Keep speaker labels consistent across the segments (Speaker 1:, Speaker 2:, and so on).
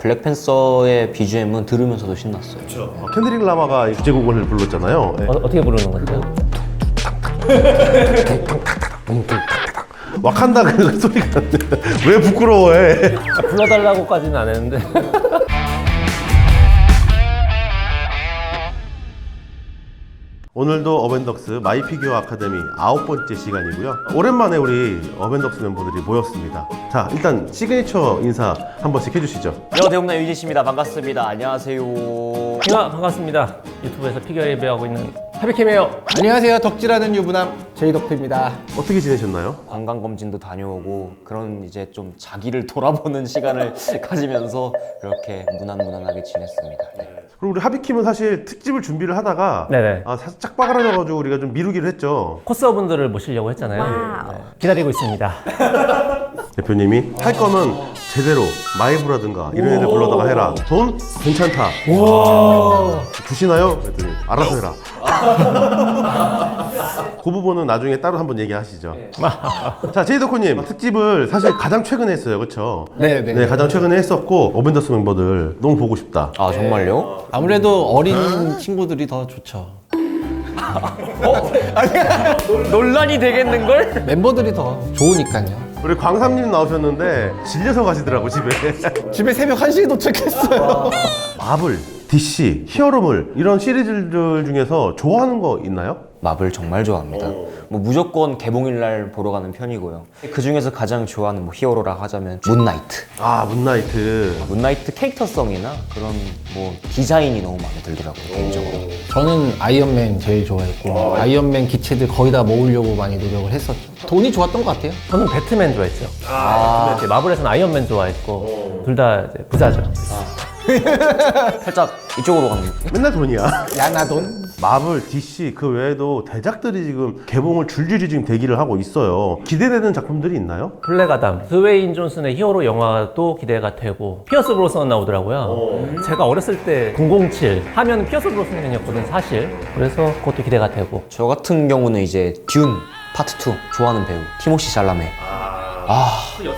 Speaker 1: 블랙팬서의 BGM은 들으면서도 신났어요.
Speaker 2: 그렇죠. 켄드릭 라마가 주제곡을 불렀잖아요. 네.
Speaker 3: 어떻게 부르는 건데요?
Speaker 2: 와칸다 그 소리가 왜 부끄러워해?
Speaker 3: 불러달라고까지는 안 했는데
Speaker 2: 오늘도 어벤덕스 마이피규어 아카데미 9번째 시간이고요. 오랜만에 우리 어벤덕스 멤버들이 모였습니다. 자, 일단 시그니처 인사 한 번씩 해주시죠.
Speaker 1: 대웅남 유진씨입니다. 반갑습니다. 안녕하세요.
Speaker 3: 반갑습니다. 유튜브에서 피규어 리뷰하고 있는 하비캠이에요.
Speaker 4: 안녕하세요. 덕질하는 유부남 제이덕트입니다.
Speaker 2: 어떻게 지내셨나요?
Speaker 1: 건강검진도 다녀오고 그런 이제 좀 자기를 돌아보는 시간을 가지면서 그렇게 무난무난하게 지냈습니다. 네.
Speaker 2: 그리고 우리 하비킴은 사실 특집을 준비를 하다가
Speaker 3: 네네.
Speaker 2: 살짝 빠그라져가지고 우리가 좀 미루기로 했죠.
Speaker 3: 코스어분들을 모시려고 했잖아요. 네. 기다리고 있습니다.
Speaker 2: 대표님이 할 거면 제대로 마이브라든가 이런 애들 불러다가 해라. 돈 괜찮다. 주시나요? 그랬더니 알아서 해라. 그 부분은 나중에 따로 한번 얘기하시죠. 자, 제이덕후님 특집을 사실 가장 최근에 했어요, 그렇죠?
Speaker 4: 네네.
Speaker 2: 네, 가장 최근에 했었고 어벤져스 멤버들 너무 보고 싶다.
Speaker 1: 아 정말요?
Speaker 4: 아무래도 어린 친구들이 더 좋죠.
Speaker 1: 논란이 되겠는걸?
Speaker 4: 멤버들이 더 좋으니까요.
Speaker 2: 우리 광삼님 나오셨는데 질려서 가시더라고 집에.
Speaker 4: 집에 새벽 1시에 도착했어요.
Speaker 2: 마블, DC, 히어로물 이런 시리즈들 중에서 좋아하는 거 있나요?
Speaker 1: 마블 정말 좋아합니다. 뭐 무조건 개봉일날 보러 가는 편이고요. 그 중에서 가장 좋아하는 뭐 히어로라 하자면 문나이트.
Speaker 2: 아, 문나이트.
Speaker 1: 문나이트 캐릭터성이나 그런 뭐 디자인이 너무 마음에 들더라고요, 개인적으로.
Speaker 4: 저는 아이언맨 제일 좋아했고 아이언맨 기체들 거의 다 모으려고 많이 노력을 했었죠. 돈이 좋았던 것 같아요.
Speaker 3: 저는 배트맨 좋아했죠. 이제 마블에서는 아이언맨 좋아했고 둘 다 부자죠.
Speaker 1: 살짝 이쪽으로 가는
Speaker 2: 맨날 돈이야.
Speaker 4: 야나돈.
Speaker 2: 마블, DC 그 외에도 대작들이 지금 개봉을 줄줄이 지금 대기를 하고 있어요. 기대되는 작품들이 있나요?
Speaker 3: 블랙 아담, 드웨인 존슨의 히어로 영화도 기대가 되고 피어스 브로스넌 나오더라고요. 제가 어렸을 때 007 하면 피어스 브로스넌이었거든 사실. 그래서 그것도 기대가 되고.
Speaker 1: 저 같은 경우는 이제 듄 파트 2 좋아하는 배우 티모시 샬라메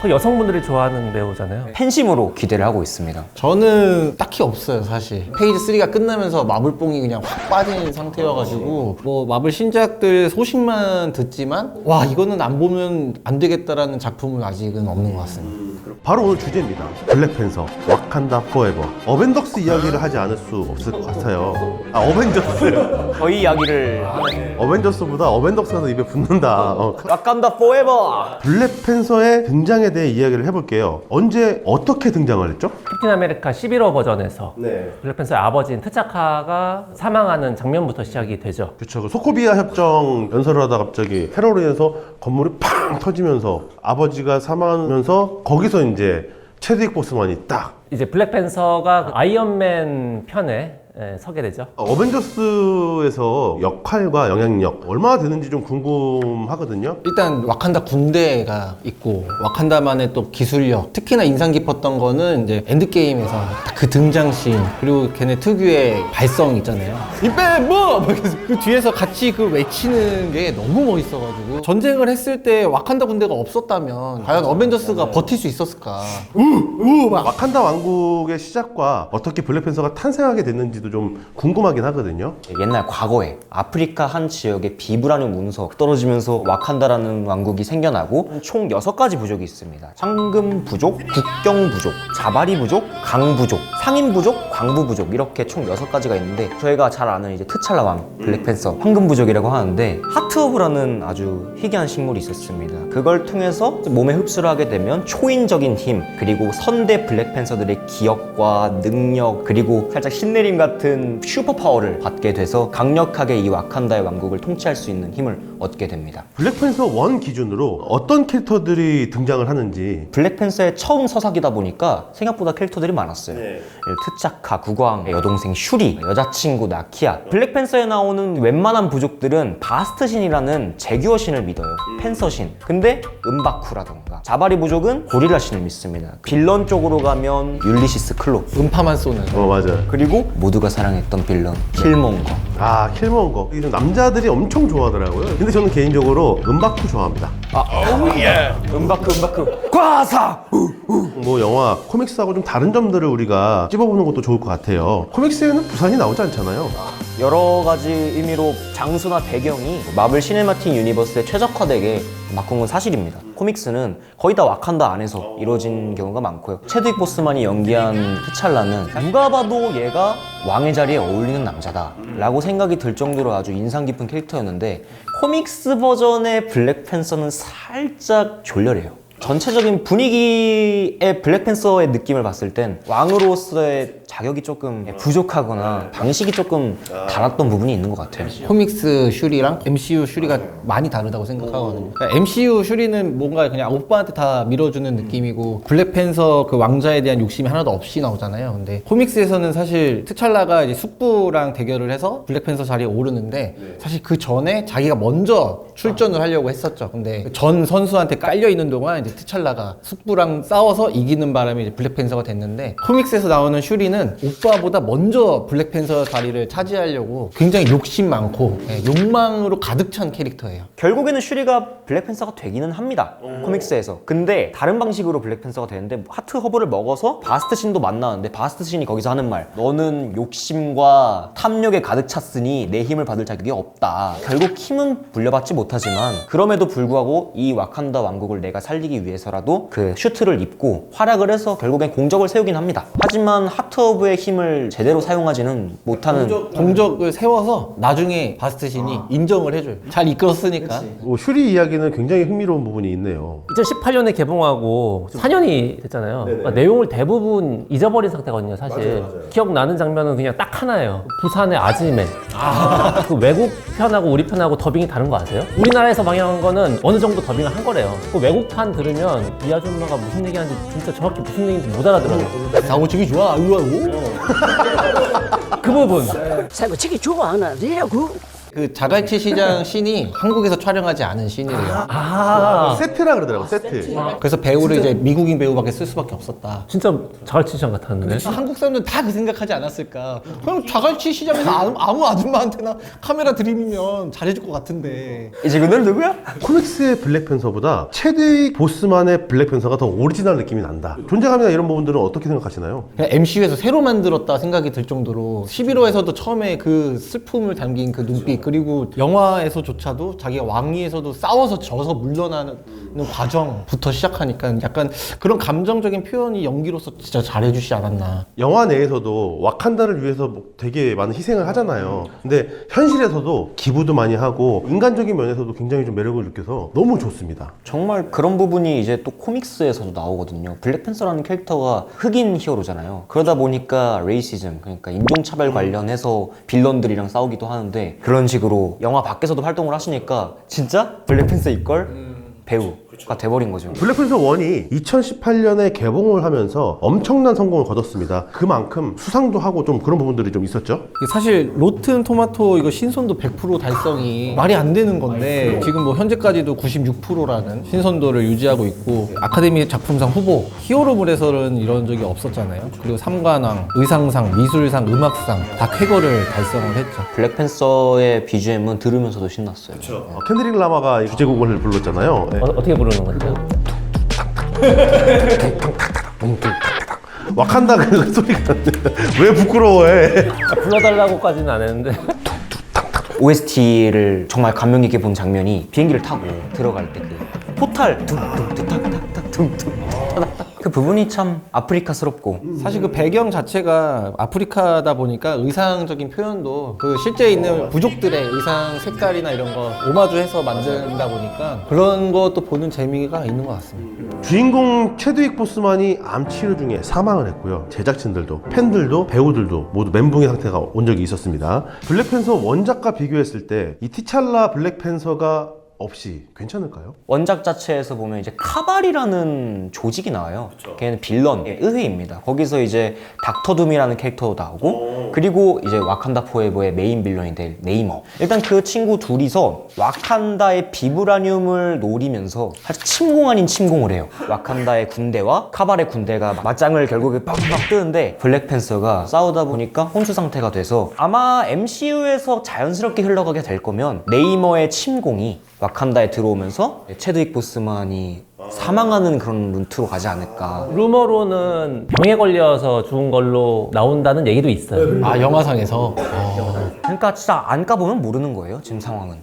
Speaker 3: 그 여성분들이 좋아하는 배우잖아요.
Speaker 1: 팬심으로 기대를 하고 있습니다.
Speaker 4: 저는 딱히 없어요, 사실. 페이지 3가 끝나면서 마블뽕이 그냥 확 빠진 상태여가지고 뭐 마블 신작들 소식만 듣지만 와 이거는 안 보면 안 되겠다라는 작품은 아직은 없는 것 같습니다.
Speaker 2: 바로 오늘 주제입니다. 블랙팬서, 와칸다 포에버. 어벤져스 이야기를 하지 않을 수 없을 것 같아요. 아, 어벤져스.
Speaker 1: 저희 이야기를
Speaker 2: 어벤져스보다 어벤져스가 더 입에 붙는다.
Speaker 1: 와칸다 포에버!
Speaker 2: 블랙팬서의 등장에 대해 이야기를 해볼게요. 언제 어떻게 등장을 했죠?
Speaker 3: 캡틴 아메리카 11호 버전에서
Speaker 2: 네.
Speaker 3: 블랙팬서의 아버지인 트차카가 사망하는 장면부터 시작이 되죠.
Speaker 2: 그쵸. 그 소코비아 협정 연설을 하다 갑자기 테러로 인해서 건물이 팡 터지면서 아버지가 사망하면서 거기서 이제 체드윅 보스만이 딱
Speaker 3: 이제 블랙팬서가 아이언맨 편에 서게 되죠.
Speaker 2: 어벤져스에서 역할과 영향력 얼마나 되는지 좀 궁금하거든요.
Speaker 4: 일단 와칸다 군대가 있고 와칸다만의 또 기술력, 특히나 인상 깊었던 거는 이제 엔드게임에서 딱 그 등장씬, 그리고 걔네 특유의 발성 있잖아요. 이빼뭐 그 뒤에서 같이 그 외치는 게 너무 멋있어가지고 전쟁을 했을 때 와칸다 군대가 없었다면 과연 어벤져스가 버틸 수 있었을까?
Speaker 2: 와칸다 왕국의 시작과 어떻게 블랙팬서가 탄생하게 됐는지도 좀 궁금하긴 하거든요.
Speaker 1: 옛날 과거에 아프리카 한 지역에 비브라늄 운석 떨어지면서 와칸다라는 왕국이 생겨나고 총 6가지 부족이 있습니다. 황금 부족, 국경 부족, 자바리 부족, 강 부족, 상인 부족, 광부 부족 이렇게 총 6가지가 있는데 저희가 잘 아는 이제 트찰라 왕, 블랙팬서, 황금 부족이라고 하는데 하트 오브라는 아주 희귀한 식물이 있었습니다. 그걸 통해서 몸에 흡수를 하게 되면 초인적인 힘 그리고 선대 블랙팬서들의 기억과 능력 그리고 살짝 신내림 같은 슈퍼파워를 받게 돼서 강력하게 이 와칸다의 왕국을 통치할 수 있는 힘을 얻게 됩니다.
Speaker 2: 블랙팬서 1 기준으로 어떤 캐릭터들이 등장을 하는지.
Speaker 1: 블랙팬서의 처음 서사기다 보니까 생각보다 캐릭터들이 많았어요. 트차카, 국왕, 여동생 슈리, 여자친구 나키아. 블랙팬서에 나오는 웬만한 부족들은 바스트신이라는 제규어 신을 믿어요. 팬서신. 근데 은바쿠라던가 자바리 부족은 고릴라 신을 믿습니다. 빌런 쪽으로 가면 율리시스 클로.
Speaker 4: 음파만 쏘는.
Speaker 2: 맞아.
Speaker 1: 그리고 모두가 사랑했던 빌런 킬몬거.
Speaker 2: 아, 킬몬거. 이거 남자들이 엄청 좋아하더라고요. 근데 저는 개인적으로 은바쿠 좋아합니다.
Speaker 1: 은바쿠 과사
Speaker 2: 뭐 영화, 코믹스하고 좀 다른 점들을 우리가 찝어보는 것도 좋을 것 같아요. 코믹스에는 부산이 나오지 않잖아요.
Speaker 1: 여러 가지 의미로 장소나 배경이 마블 시네마틱 유니버스에 최적화되게 바꾼 건 사실입니다. 코믹스는 거의 다 와칸다 안에서 이루어진 경우가 많고요. 체드윅 보스만이 연기한 트찰라는 누가 봐도 얘가 왕의 자리에 어울리는 남자다 라고 생각이 들 정도로 아주 인상 깊은 캐릭터였는데, 코믹스 버전의 블랙팬서는 살짝 졸렬해요. 전체적인 분위기의 블랙팬서의 느낌을 봤을 땐 왕으로서의 자격이 조금 부족하거나 방식이 조금 달았던 부분이 있는 것 같아요.
Speaker 4: 코믹스 슈리랑 MCU 슈리가 많이 다르다고 생각하거든요. 그러니까 MCU 슈리는 뭔가 그냥 오빠한테 다 밀어주는 느낌이고, 블랙팬서 그 왕자에 대한 욕심이 하나도 없이 나오잖아요. 근데 코믹스에서는 사실 트찰라가 이제 숙부랑 대결을 해서 블랙팬서 자리에 오르는데, 사실 그 전에 자기가 먼저 출전을 하려고 했었죠. 근데 전 선수한테 깔려 있는 동안 이제 트찰라가 숙부랑 싸워서 이기는 바람에 이제 블랙팬서가 됐는데, 코믹스에서 나오는 슈리는 오빠보다 먼저 블랙팬서 자리를 차지하려고 굉장히 욕심 많고 욕망으로 가득 찬 캐릭터예요.
Speaker 1: 결국에는 슈리가 블랙팬서가 되기는 합니다. 코믹스에서. 근데 다른 방식으로 블랙팬서가 되는데, 하트 허브를 먹어서 바스트 신도 만나는데, 바스트 신이 거기서 하는 말, 너는 욕심과 탐욕에 가득 찼으니 내 힘을 받을 자격이 없다. 결국 힘은 물려받지 못하지만 그럼에도 불구하고 이 와칸다 왕국을 내가 살리기 위해서라도 그 슈트를 입고 활약을 해서 결국엔 공적을 세우긴 합니다. 하지만 하트 허브의 힘을 제대로 사용하지는 못하는
Speaker 4: 공적을 세워서 나중에 바스트 신이 인정을 해줘요. 잘 이끌었으니까.
Speaker 2: 뭐 슈리 이야기는 굉장히 흥미로운 부분이 있네요.
Speaker 3: 2018년에 개봉하고 4년이 됐잖아요. 그러니까 내용을 대부분 잊어버린 상태거든요, 사실. 기억나는 장면은 그냥 딱 하나예요. 부산의 아즈맨. 그 외국 편하고 우리 편하고 더빙이 다른 거 아세요? 우리나라에서 방영한 거는 어느 정도 더빙을 한 거래요. 그 외국판 들으면 이 아줌마가 무슨 얘기하는지 진짜 정확히 무슨 얘기인지 못 알아들어요.
Speaker 4: 사고치기 좋아. 이거
Speaker 3: 그 부분.
Speaker 5: 사고치기 좋아하나 내고
Speaker 4: 그 자갈치 시장 씬이 한국에서 촬영하지 않은 씬이래요.
Speaker 2: 세트라 그러더라고, 세트.
Speaker 4: 그래서 배우를 이제 미국인 배우밖에 쓸 수밖에 없었다.
Speaker 3: 진짜 자갈치 시장 같았는데.
Speaker 4: 한국 사람들은 다 그 생각하지 않았을까. 그럼 자갈치 시장에서 아무 아줌마한테나 카메라 들이미면 잘해줄 것 같은데.
Speaker 1: 이 친구는 누구야?
Speaker 2: 코믹스의 블랙팬서보다 체드윅 보스만의 블랙팬서가 더 오리지널 느낌이 난다. 존재감이나 이런 부분들은 어떻게 생각하시나요?
Speaker 4: 그냥 MCU에서 새로 만들었다 생각이 들 정도로 11호에서도 처음에 그 슬픔을 담긴 그 눈빛, 그리고 영화에서조차도 자기가 왕위에서도 싸워서 져서 물러나는 과정부터 시작하니까 약간 그런 감정적인 표현이 연기로서 진짜 잘해주지 않았나.
Speaker 2: 영화 내에서도 와칸다를 위해서 뭐 되게 많은 희생을 하잖아요. 근데 현실에서도 기부도 많이 하고 인간적인 면에서도 굉장히 좀 매력을 느껴서 너무 좋습니다.
Speaker 1: 정말 그런 부분이 이제 또 코믹스에서도 나오거든요. 블랙팬서라는 캐릭터가 흑인 히어로잖아요. 그러다 보니까 레이시즘, 그러니까 인종차별 관련해서 빌런들이랑 싸우기도 하는데, 그런 식으로 영화 밖에서도 활동을 하시니까 진짜 블랙팬서일걸 배우가 돼버린 거죠.
Speaker 2: 블랙팬서 1이 2018년에 개봉을 하면서 엄청난 성공을 거뒀습니다. 그만큼 수상도 하고 좀 그런 부분들이 좀 있었죠.
Speaker 4: 사실 로튼 토마토 이거 신선도 100% 달성이 말이 안 되는 건데, 지금 뭐 현재까지도 96%라는 신선도를 유지하고 있고, 아카데미 작품상 후보, 히어로물에서는 이런 적이 없었잖아요. 그리고 삼관왕, 의상상, 미술상, 음악상 다 쾌거를 달성을 했죠.
Speaker 1: 블랙팬서의 BGM은 들으면서도 신났어요.
Speaker 2: 켄드릭 라마가 주제곡을 불렀잖아요. 네.
Speaker 3: 어떻게 부르는 건데요?
Speaker 2: 와칸다 그 소리가 왜 부끄러워해?
Speaker 3: 불러달라고까지는 안 했는데.
Speaker 1: OST를 정말 감명 깊게 본 장면이 비행기를 타고 들어갈 때 그 포탈 둥둥둥탁탁탁 둥둥 그 부분이 참 아프리카스럽고,
Speaker 4: 사실 그 배경 자체가 아프리카다 보니까 의상적인 표현도 그 실제 있는 부족들의 의상 색깔이나 이런 거 오마주해서 만든다 보니까 그런 것도 보는 재미가 있는 것 같습니다.
Speaker 2: 주인공 체드윅 보스만이 암 치료 중에 사망을 했고요. 제작진들도 팬들도 배우들도 모두 멘붕의 상태가 온 적이 있었습니다. 블랙팬서 원작과 비교했을 때 이 티찰라 블랙팬서가 없이 괜찮을까요?
Speaker 1: 원작 자체에서 보면 이제 카발이라는 조직이 나와요. 걔는 빌런, 의회입니다. 거기서 이제 닥터 둠이라는 캐릭터도 나오고, 그리고 이제 와칸다 포에버의 메인 빌런이 될 네이머. 일단 그 친구 둘이서 와칸다의 비브라늄을 노리면서 사실 침공 아닌 침공을 해요. 와칸다의 군대와 카발의 군대가 맞짱을 결국에 빵빵 뜨는데, 블랙팬서가 싸우다 보니까 혼수 상태가 돼서, 아마 MCU에서 자연스럽게 흘러가게 될 거면 네이머의 침공이 와칸다에 들어오면서 체드윅 보스만이 사망하는 그런 루트로 가지 않을까.
Speaker 3: 루머로는 병에 걸려서 죽은 걸로 나온다는 얘기도 있어요.
Speaker 4: 아 영화상에서
Speaker 1: 그러니까 진짜 안 까보면 모르는 거예요, 지금 상황은.